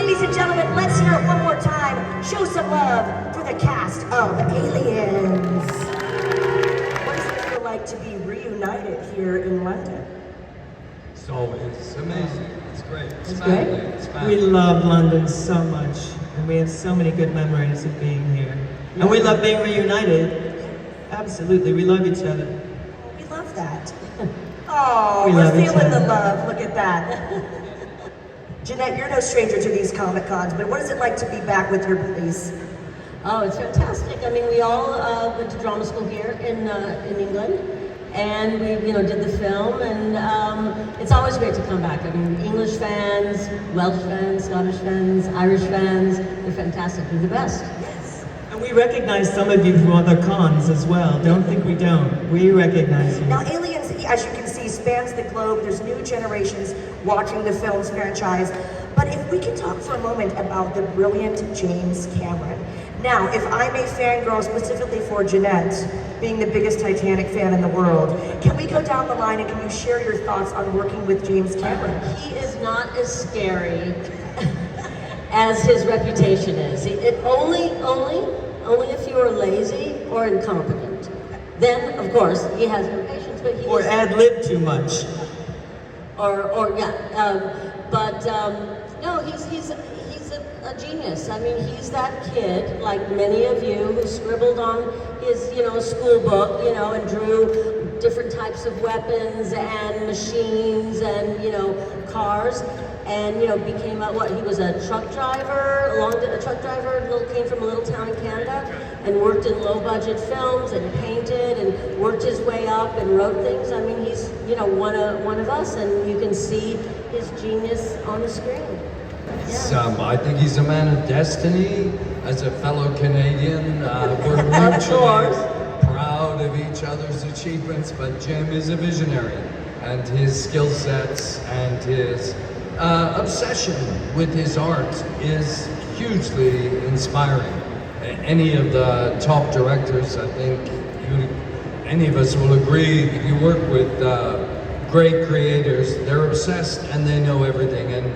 Ladies and gentlemen, let's hear it one more time. Show some love for the cast of Aliens. What does it feel like to be reunited here in London? It's always amazing. It's great. It's great. It's family. We love London so much, and we have so many good memories of being here. Yeah. And we love being reunited. Absolutely, we love each other. We love that. Oh, We we're love each feeling the other. love. Look at that. Jeanette, you're no stranger to these Comic Cons, but what is it like to be back with your buddies? Oh, it's fantastic. I mean, we all went to drama school here in England, and we, did the film, and it's always great to come back. I mean, English fans, Welsh fans, Scottish fans, Irish fans, they're fantastic. They're the best. Yes. And we recognize some of you from other cons as well. Don't think we don't. We recognize you. Now, Aliens, as you can see, spans the globe. There's new generations watching the film's franchise. But if we can talk for a moment about the brilliant James Cameron. Now, if I'm a fangirl specifically for Jenette, being the biggest Titanic fan in the world, can we go down the line and can you share your thoughts on working with James Cameron? He is not as scary as his reputation is. Only if you are lazy or incompetent. Then, of course, he has no patience, but he Or is... ad-lib too much. No, he's a genius. I mean, he's that kid, like many of you, who scribbled on his, school book, and drew different types of weapons and machines and, cars, and, became he was a truck driver, came from a little town in Canada, and worked in low-budget films and painted and worked his way up and wrote things. I mean, he's, one of us, and you can see his genius on the screen. Yeah. I think he's a man of destiny. As a fellow Canadian, we're mutually proud of each other's achievements, but Jim is a visionary, and his skill sets and his obsession with his art is hugely inspiring. Any of the top directors, I think any of us will agree, if you work with great creators, they're obsessed and they know everything. And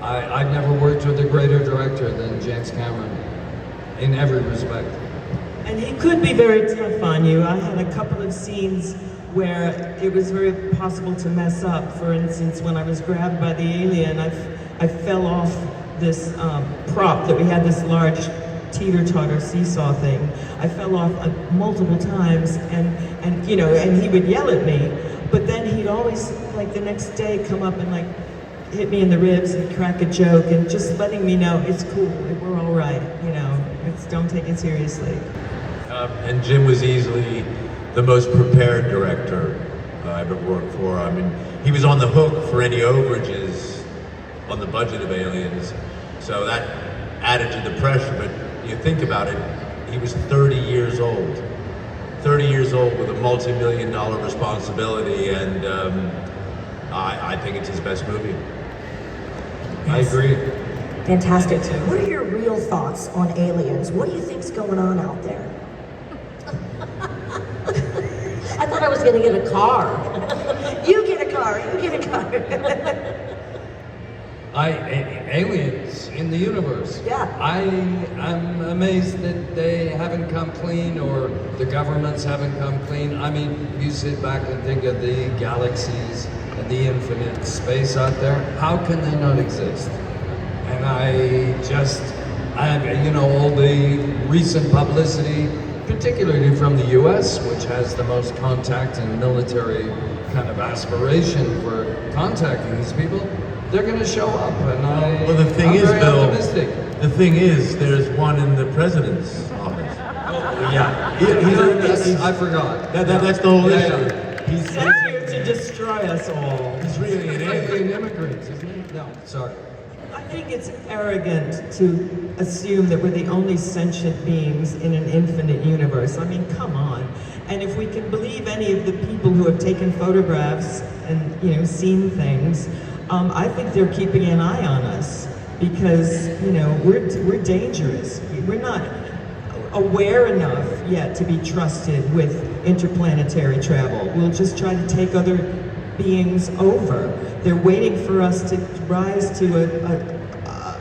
I've never worked with a greater director than James Cameron in every respect. And he could be very tough on you. I had a couple of scenes where it was very possible to mess up. For instance, when I was grabbed by the alien, I fell off this prop that we had, this large teeter-totter seesaw thing. I fell off multiple times, and he would yell at me, but then he'd always, the next day, come up and hit me in the ribs and crack a joke, and just letting me know it's cool, we're all right, don't take it seriously. And Jim was easily the most prepared director I've ever worked for. I mean, he was on the hook for any overages on the budget of Aliens, so that added to the pressure. But you think about it, he was 30 years old. 30 years old with a multi-million-dollar responsibility, and I think it's his best movie. I agree. Fantastic. What are your real thoughts on Aliens? What do you think's going on out there? I thought I was going to get a car. You get a car, you get a car. Aliens in the universe. Yeah. I'm amazed that they haven't come clean, or the governments haven't come clean. I mean, you sit back and think of the galaxies and the infinite space out there. How can they not exist? And all the recent publicity, particularly from the US, which has the most contact and military kind of aspiration for contacting these people, they're going to show up, and Well, the thing I'm is, very Bill, optimistic. the thing is, there's one in the president's office. Yes, I forgot. That's the whole issue. He's here to destroy us all. He's really an alien. Alien immigrants, isn't he? No, sorry. I think it's arrogant to assume that we're the only sentient beings in an infinite universe. I mean, come on. And if we can believe any of the people who have taken photographs and, seen things, I think they're keeping an eye on us because, we're dangerous. We're not aware enough yet to be trusted with interplanetary travel. We'll just try to take other beings over. They're waiting for us to rise to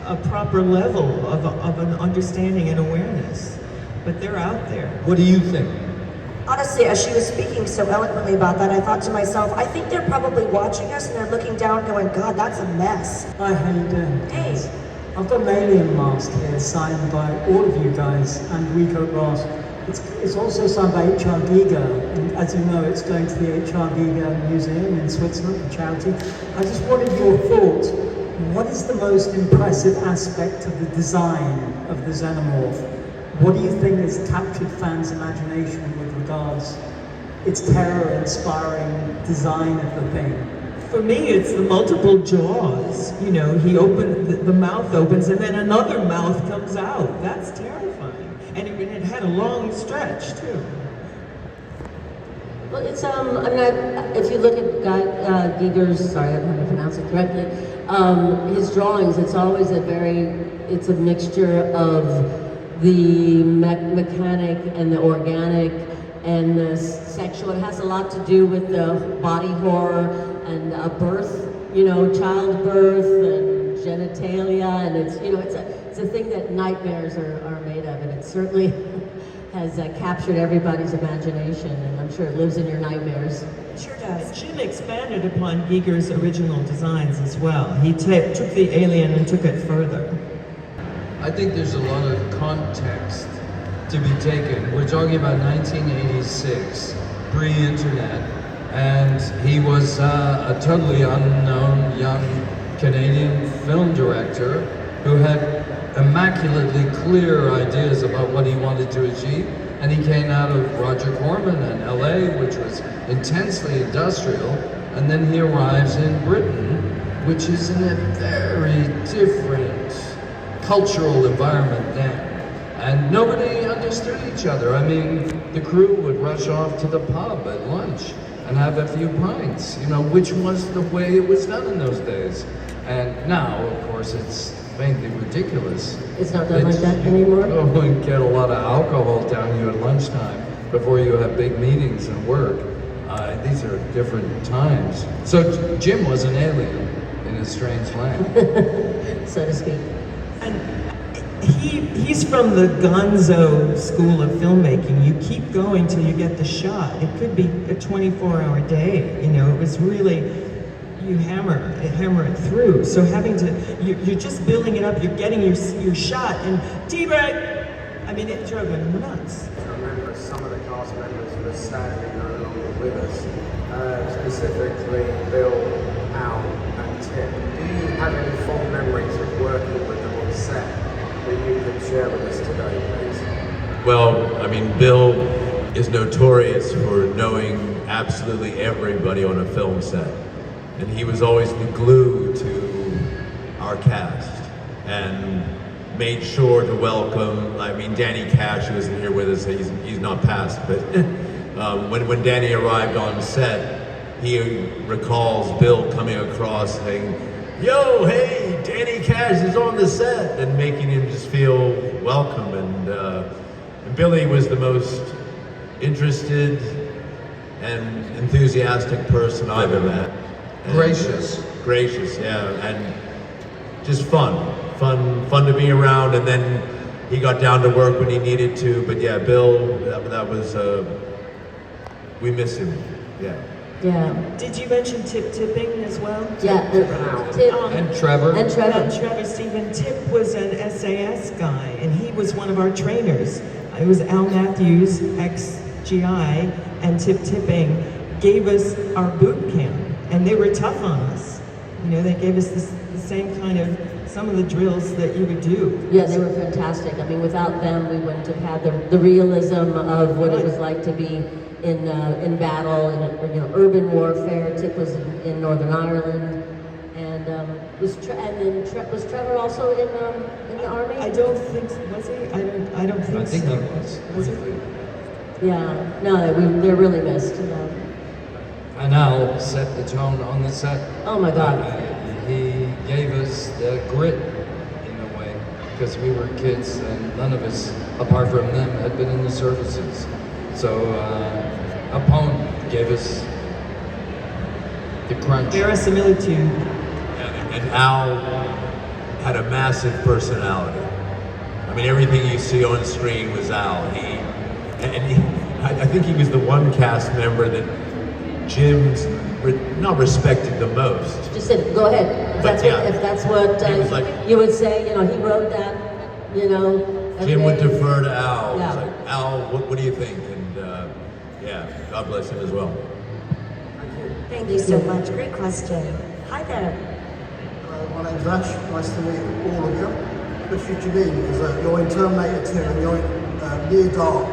a proper level of an understanding and awareness. But they're out there. What do you think? Honestly, as she was speaking so eloquently about that, I thought to myself, I think they're probably watching us and they're looking down going, God, that's a mess. Hi, how you doing? Hey. I've got an alien mask here signed by all of you guys and Rico Ross. It's also signed by H.R. Giger, and as you know, it's going to the H.R. Giger Museum in Switzerland for charity. I just wanted your thoughts. What is the most impressive aspect of the design of the Xenomorph? What do you think has captured fans' imagination with regards its terror-inspiring design of the thing? For me, it's the multiple jaws. You know, the mouth opens and then another mouth comes out. That's terrifying. And it had a long stretch, too. Well, it's, if you look at Giger's, sorry, I'm going to pronounce it correctly, his drawings, it's always it's a mixture of the mechanic and the organic and the sexual. It has a lot to do with the body horror and birth, childbirth and genitalia, and it's a thing that nightmares are made of, and it certainly has captured everybody's imagination, and I'm sure it lives in your nightmares. It sure does. Jim expanded upon Giger's original designs as well. He took the alien and took it further. I think there's a lot of context to be taken. We're talking about 1986, pre-internet, and he was a totally unknown young Canadian film director who had immaculately clear ideas about what he wanted to achieve, and he came out of Roger Gorman in LA, which was intensely industrial, and then he arrives in Britain, which is in a very different cultural environment then. And nobody understood each other. I mean, the crew would rush off to the pub at lunch and have a few pints, which was the way it was done in those days. And now, of course, it's faintly ridiculous. It's not done like that anymore? Go and get a lot of alcohol down you at lunchtime before you have big meetings and work. These are different times. So Jim was an alien in a strange land. So to speak. And he's from the gonzo school of filmmaking. You keep going till you get the shot. It could be a 24-hour day. It was really, you hammer it through. So you're just building it up. You're getting your shot, and Dietrich, it drove him nuts. I remember some of the cast members were sadly no longer with us, specifically Bill, Al, and Tim. Do you have any fond memories of working with them on set that you could share with us today, please? Well, Bill is notorious for knowing absolutely everybody on a film set. And he was always the glue to our cast and made sure to welcome, Danny Cash, who isn't here with us, he's not passed, but when Danny arrived on set, he recalls Bill coming across saying, "Yo, hey, Danny Cash is on the set," and making him just feel welcome. And Billy was the most interested and enthusiastic person I've ever met. And gracious, yeah, and just fun to be around. And then he got down to work when he needed to. But yeah, Bill, that was we miss him. Yeah. Yeah. Did you mention Tip Tipping as well? Yeah. Tip. And Trevor. And Trevor. Trevor Stephen. Tip was an SAS guy, and he was one of our trainers. It was Al Matthews, ex-GI, and Tip Tipping gave us our boot camp, and they were tough on us. They gave us the same kind of, some of the drills that you would do. Yeah, they were fantastic. Without them, we wouldn't have had the realism of what it was like to be in battle and urban warfare. Tip was in Northern Ireland, and was Trevor also in the army? I don't think was he. I don't think. I think so. he was. Was he? Yeah. No, they're really missed. And Al set the tone on the set. Oh my God. He gave us the grit in a way, because we were kids and none of us, apart from them, had been in the services. So Apone gave us the crunch. Verisimilitude. And Al had a massive personality. I mean, everything you see on screen was Al. I think he was the one cast member that Jim's not respected the most. Just said, go ahead. If that's what you would say, you know, he wrote that, you know. Jim would defer to Al. Yeah. He's like, Al, what do you think? And yeah, God bless him as well. Thank you so much. Great question. Hi there. My name's Ash. Nice to meet all of you. Especially Janine, because you're in Terminator 2 and you're in Near Dark,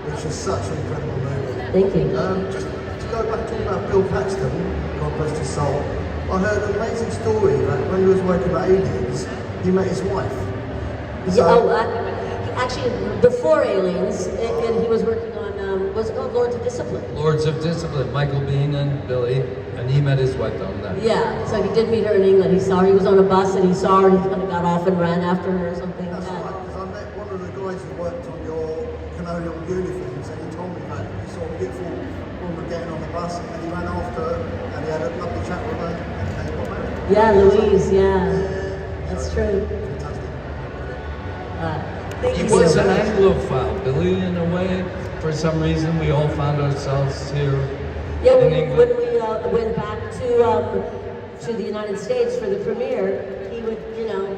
which is such an incredible movie. Thank you. Just to go back talking about Bill Paxton, God bless his soul, I heard an amazing story that when he was working with Aliens, he met his wife. Actually, before Aliens, and he was working on, what's it called, Lords of Discipline? Lords of Discipline, Michael Biehn and Billy, and he met his wife on that. Yeah, so he did meet her in England. He was on a bus and he saw her and he kind of got off and ran after her or something. That's right, because I met one of the guys who worked on your colonial uniforms and he told me that he saw a beautiful woman getting on the bus and he ran after her and he had a lovely chat with her and they got married. Yeah, Louise, yeah. That's true. He was an Anglophile, Billy, in a way. For some reason, we all found ourselves here Yeah, in when England. we went back to the United States for the premiere, he would, you know,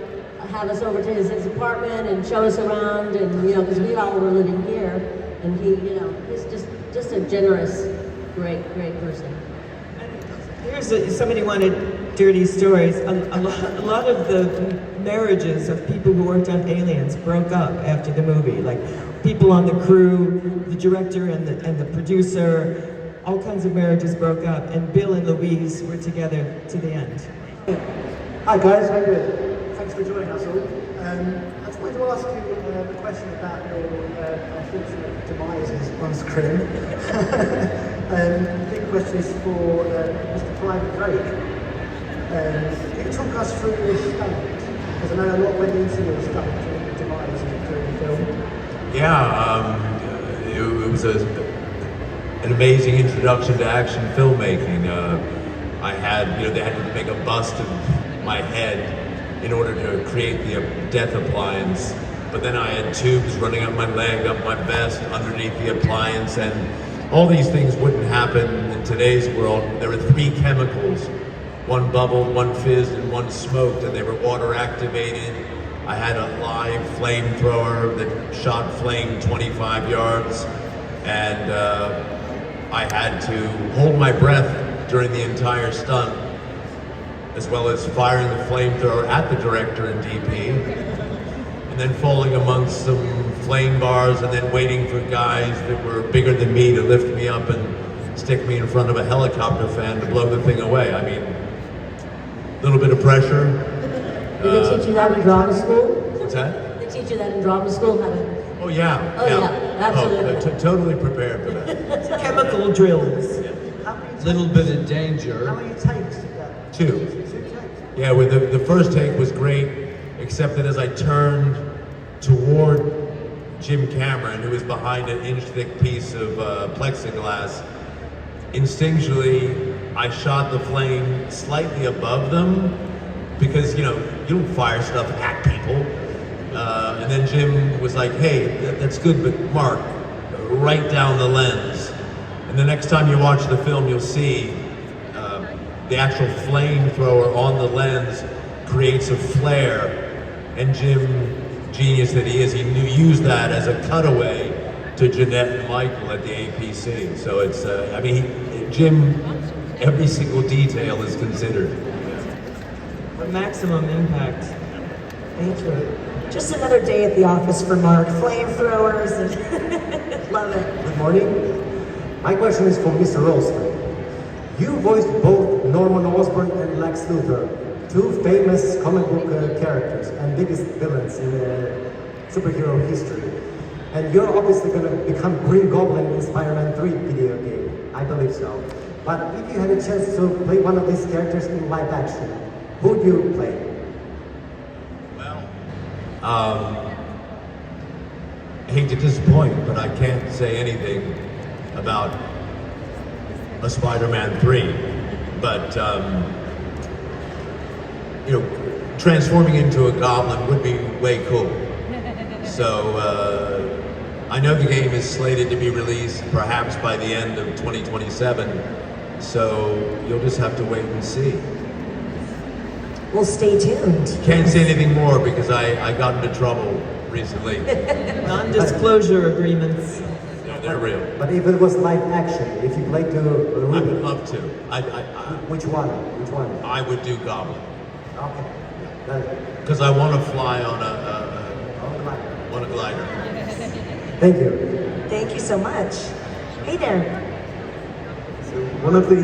have us over to his apartment and show us around, and you know, because we all were living here, and he, you know, he's just a generous, great person. Here's somebody wanted dirty stories. A lot of the marriages of people who worked on Aliens broke up after the movie. Like people on the crew, the director and the producer, all kinds of marriages broke up. And Bill and Louise were together to the end. Hi guys, how you doing? Thanks for joining us all. I just wanted to ask you the question about your unfortunate demises on screen. The big question is for Mr. Private Drake. Can you talk us through this stunt? Because I know a lot went into your stunt demise during the film. Yeah, it was an amazing introduction to action filmmaking. I had, you know, they had to make a bust of my head in order to create the death appliance. But then I had tubes running up my leg, up my vest, underneath the appliance, and all these things wouldn't happen in today's world. There were 3 chemicals. One bubbled, one fizzed, and one smoked, and they were water activated. I had a live flamethrower that shot flame 25 yards, and I had to hold my breath during the entire stunt, as well as firing the flamethrower at the director and DP, and then falling amongst some flame bars, and then waiting for guys that were bigger than me to lift me up and stick me in front of a helicopter fan to blow the thing away. I mean, a little bit of pressure. Did they teach you that in drama school? What's that? They teach you that in drama school, how to... Oh yeah. Oh yeah, absolutely. Totally prepared for that. Chemical drills. Little bit of danger. How many takes did that? 2. 2 takes? Yeah, with the first take was great, except that as I turned toward Jim Cameron, who was behind an inch-thick piece of plexiglass, instinctually, I shot the flame slightly above them, because, you know, you don't fire stuff at people. And then Jim was like, hey, that's good, but Mark, right down the lens. And the next time you watch the film, you'll see the actual flamethrower on the lens creates a flare, and Jim, genius that he is, he used that as a cutaway to Jenette and Michael at the APC. So it's, I mean, Jim, every single detail is considered. The maximum impact. Thank you. Just another day at the office for Mark. Flamethrowers and love it. Good morning. My question is for Mr. Rolston. You voiced both Norman Osborn and Lex Luthor, 2 famous comic book characters and biggest villains in superhero history. And you're obviously going to become Green Goblin in Spider-Man 3 video game. I believe so. But if you had a chance to play one of these characters in live action, who would you play? I hate to disappoint, but I can't say anything about a Spider-Man 3. But, you know, transforming into a goblin would be way cool. So I know the game is slated to be released perhaps by the end of 2027. So you'll just have to wait and see. Well, stay tuned. Can't say anything more because I got into trouble recently. Non-disclosure agreements. No, they're real. But if it was live action, if you played the I would love to. which one? Which one? I would do Goblin. Okay. Because I want to fly on a glider. Thank you. Thank you so much. Hey there. So one of the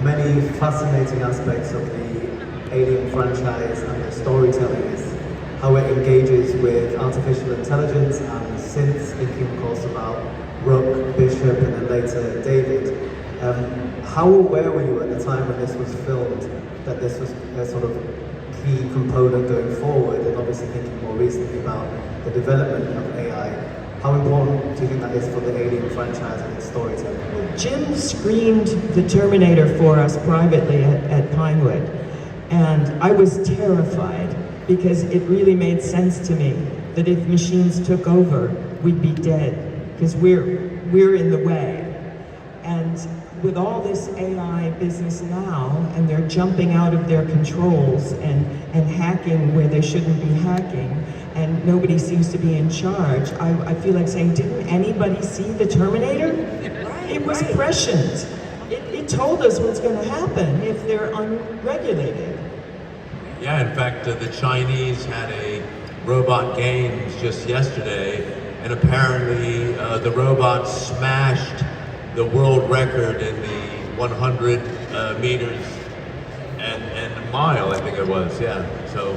many fascinating aspects of the Alien franchise and the storytelling is how it engages with artificial intelligence and synths, thinking of course about Rook, Bishop, and then later David. How aware were you at the time when this was filmed that this was a sort of key component going forward, and obviously thinking more recently about the development of AI? How important do you think that is for the Alien franchise and its storytelling? Jim screened The Terminator for us privately at Pinewood, and I was terrified because it really made sense to me that if machines took over, we'd be dead because we're in the way. And with all this AI business now, and they're jumping out of their controls and hacking where they shouldn't be hacking, and nobody seems to be in charge, I feel like saying, didn't anybody see The Terminator? It was prescient. It told us what's going to happen if they're unregulated. Yeah, in fact, the Chinese had a robot games just yesterday, and apparently the robot smashed the world record in the 100 meters and a mile, I think it was, yeah. So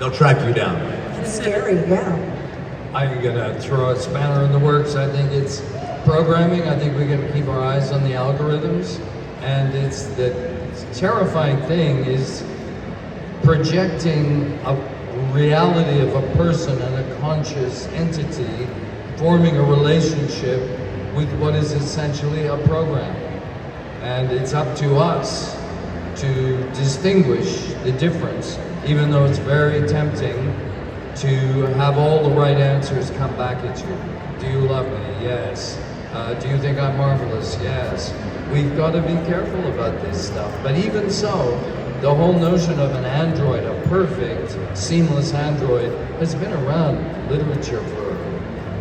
they'll track you down. It's scary, yeah. I'm gonna throw a spanner in the works. I think it's programming. I think we gotta keep our eyes on the algorithms. And it's the terrifying thing is projecting a reality of a person and a conscious entity forming a relationship with what is essentially a program. And it's up to us to distinguish the difference, even though it's very tempting to have all the right answers come back at you. Do you love me? Yes. Do you think I'm marvelous? Yes. We've got to be careful about this stuff. But even so, the whole notion of an android, a perfect, seamless android, has been around in literature for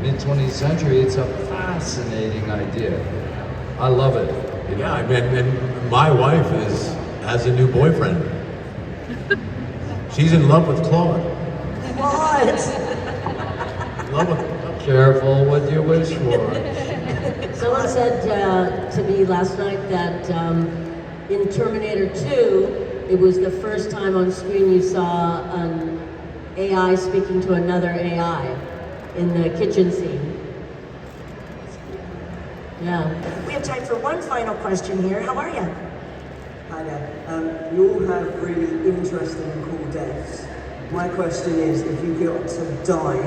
mid-20th century. It's a fascinating idea. I love it. Yeah, I mean, and my wife has a new boyfriend. She's in love with Claude. What? Love with Careful what you wish for. Someone said to me last night that in Terminator 2, it was the first time on screen you saw an AI speaking to another AI in the kitchen scene. Yeah. We have time for one final question here. How are you? Hi there. You all have really interesting and cool deaths. My question is, if you got to die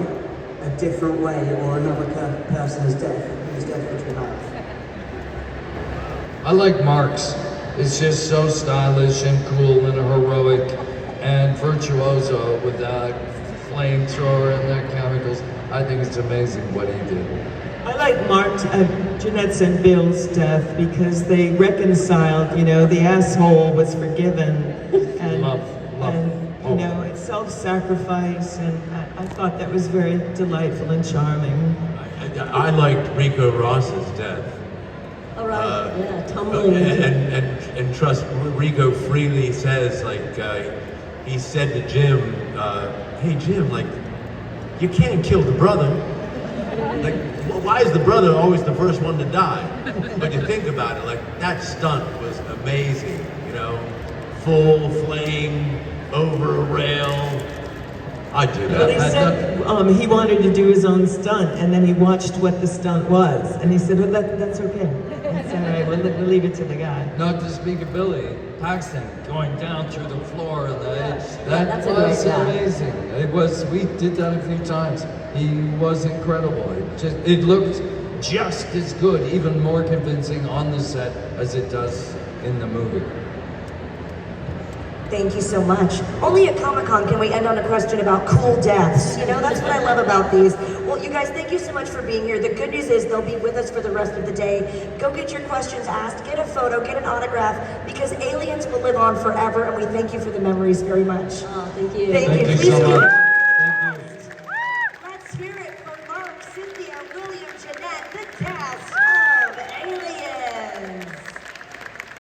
a different way or another person's death, whose death would you have? I like Mark's. It's just so stylish and cool and heroic and virtuoso with that flamethrower and the chemicals. I think it's amazing what he did. I like Jenette's and Bill's death because they reconciled, you know, the asshole was forgiven. And, you know, it's self-sacrifice, and I thought that was very delightful and charming. I liked Rico Ross's death. All right, yeah, tumbling into And trust, Rico freely says, like, he said to Jim, hey Jim, like, you can't kill the brother. Like, why is the brother always the first one to die? But you think about it, like, that stunt was amazing, you know? Full flame, over a rail. I'd do that. Well, he said he wanted to do his own stunt, and then he watched what the stunt was, and he said, well, that's okay. That's all right, we'll leave it to the guy. Not to speak of Billy Paxton going down through the floor, and that's was a great amazing. It was. We did that a few times. He was incredible. It looked just as good, even more convincing on the set as it does in the movie. Thank you so much. Only at Comic-Con can we end on a question about cool deaths. You know, that's what I love about these. Well, you guys, thank you so much for being here. The good news is they'll be with us for the rest of the day. Go get your questions asked, get a photo, get an autograph, because aliens will live on forever, and we thank you for the memories very much. Oh, thank you. Thank you. Thank you Please so give it much. up. Let's hear it for Mark, Cynthia, William, Jenette, the cast of Aliens.